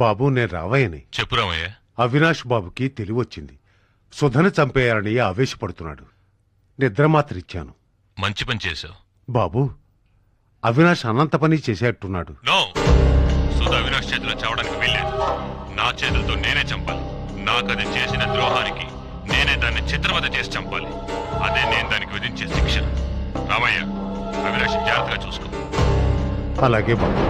బాబు నేను రావయ్యని. చెప్పు రామయ్య. అవినాష్ బాబుకి తెలివొచ్చింది. సుధను చంపేయాలని ఆవేశపడుతున్నాడు. నిద్ర మాత్ర ఇచ్చాను. మంచి పని చేశావు బాబు. అవినాష్ అనంత పని చేసేట్టున్నాడు. నో, సుధ అవినాష్ చేతిలో చావడానికి వీల్లేదు. నా చేతులతో నేనే చంపాలి. నాకది చేసిన ద్రోహానికి నేనే దాన్ని చిత్రవద చేసి చంపాలి. అదే నేను దానికి విధించే శిక్ష. రామయ్య, అవినాష్ జాగ్రత్తగా చూసుకో. అలాగే బాబు.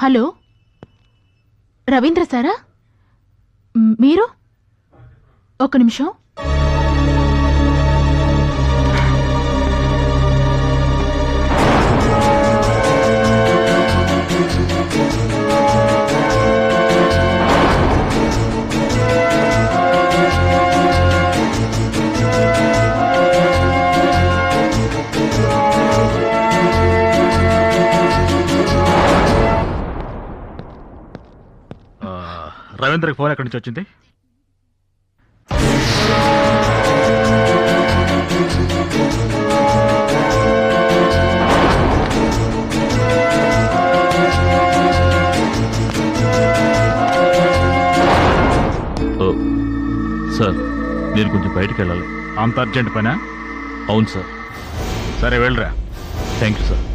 హలో, రవీంద్ర సారా? మీరు? ఒక నిమిషం. రవీంద్రకి ఫోన్ ఎక్కడి నుంచి వచ్చింది? సార్, నేను కొంచెం బయటికి వెళ్ళాలి. అంత అర్జెంట్ పనా? అవును సార్. సరే వెళ్ళరా. Thank you sir.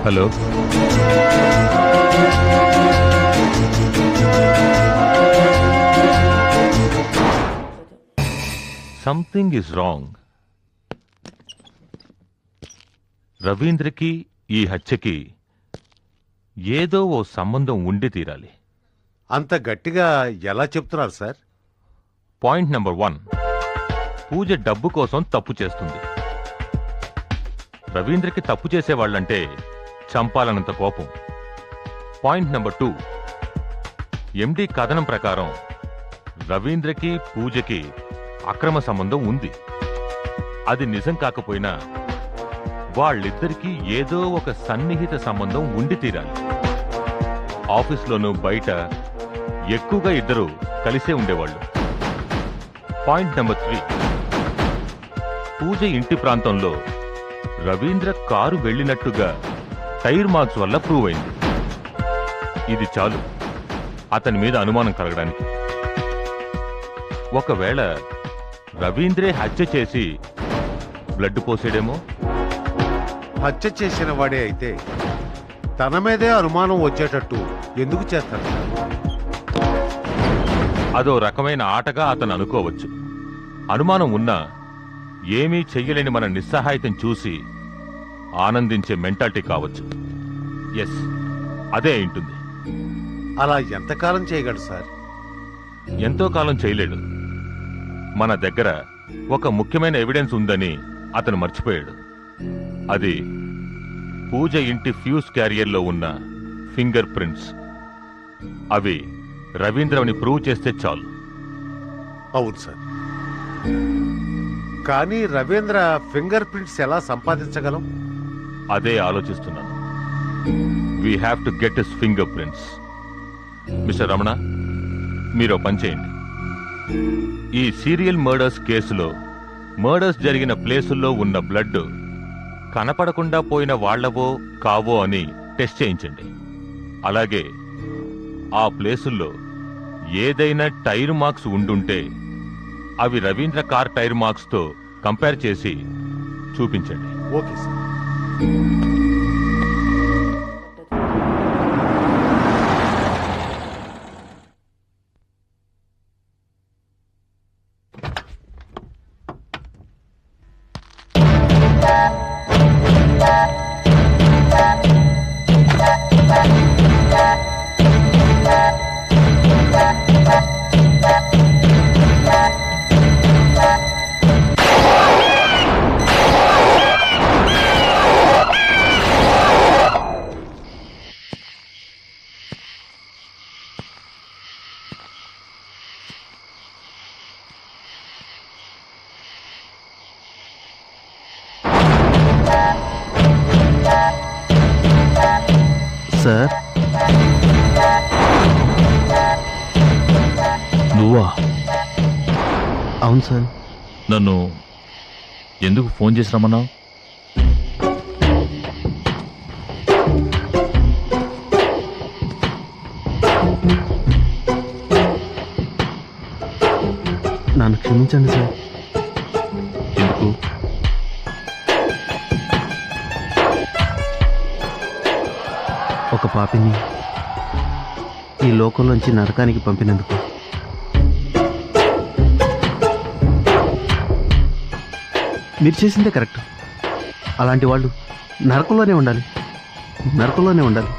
Hello, something is wrong. రవీంద్రకి ఈ హత్యకి ఏదో ఓ సంబంధం ఉండి తీరాలి. అంత గట్టిగా ఎలా చెప్తున్నారు సార్? పాయింట్ నెంబర్ 1, పూజ డబ్బు కోసం తప్పు చేస్తుంది. రవీంద్రకి తప్పు చేసేవాళ్లంటే చంపాలన్నంత కోపం. పాయింట్ నెంబర్ 2, ఎండి కథనం ప్రకారం రవీంద్రకి పూజకి అక్రమ సంబంధం ఉంది. అది నిజం కాకపోయినా వాళ్ళిద్దరికీ ఏదో ఒక సన్నిహిత సంబంధం ఉండి తీరాలి. ఆఫీస్లోనూ బయట ఎక్కువగా ఇద్దరు కలిసే ఉండేవాళ్ళు. పాయింట్ నెంబర్ 3, పూజ ఇంటి ప్రాంతంలో రవీంద్ర కారు వెళ్లినట్టుగా టైర్ మార్క్స్ వల్ల ప్రూవ్ అయింది. ఇది చాలు అతని మీద అనుమానం కలగడానికి. ఒకవేళ రవీంద్రే హత్య చేసి బ్లడ్ పోసాడేమో. హత్య చేసిన వాడే అయితే తన మీదే అనుమానం వచ్చేటట్టు ఎందుకు చేస్తాడు? అదో రకమైన ఆటగా అతను అనుకోవచ్చు. అనుమానం ఉన్నా ఏమీ చెయ్యలేని మన నిస్సహాయతం చూసి ఆనందించే మెంటాలిటీ కావచ్చు. ఎస్, అదే ఉంటుంది. అలా ఎంతకాలం చేయగలడు సార్? ఎంతో కాలం చేయలేడు. మన దగ్గర ఒక ముఖ్యమైన ఎవిడెన్స్ ఉందని అతను మర్చిపోయాడు. అది పూజ ఇంటి ఫ్యూజ్ క్యారియర్లో ఉన్న ఫింగర్ ప్రింట్స్. అవి రవీంద్రని ప్రూవ్ చేస్తే చాలు. అవును సార్. కానీ రవీంద్ర ఫింగర్ ప్రింట్స్ ఎలా సంపాదించగలం? అదే ఆలోచిస్తున్నాను. We have to get his finger prints. Mister Ramana, మీరు పని చేయండి. ఈ సీరియల్ మర్డర్స్ కేసులో మర్డర్స్ జరిగిన ప్లేసుల్లో ఉన్న బ్లడ్ కనపడకుండా పోయిన వాళ్లవో కావో అని టెస్ట్ చేయించండి. అలాగే ఆ ప్లేసుల్లో ఏదైనా టైర్ మార్క్స్ ఉండుంటే అవి రవీంద్ర కార్ టైర్ మార్క్స్ తో కంపేర్ చేసి చూపించండి. Okay sir. సార్. నువ్వా? అవును సార్. నన్ను ఎందుకు ఫోన్ చేసి రమ్మన్నావు? నన్ను క్షమించండి సార్. ఎందుకు? ఒక పాపిని ఈ లోకంలోంచి నరకానికి పంపినందుకు. మీరు చేసిందే కరెక్ట్. అలాంటి వాళ్ళు నరకంలోనే ఉండాలి, నరకంలోనే ఉండాలి.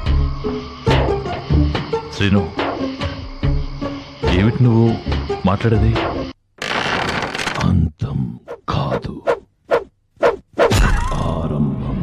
శ్రీను, ఏమిటి నువ్వు మాట్లాడేది? అంతం కాదు, ఆరంభం.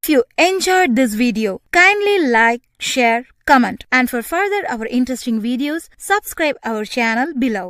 If you enjoyed this video, kindly like, share, comment, and for further our interesting videos, subscribe our channel below.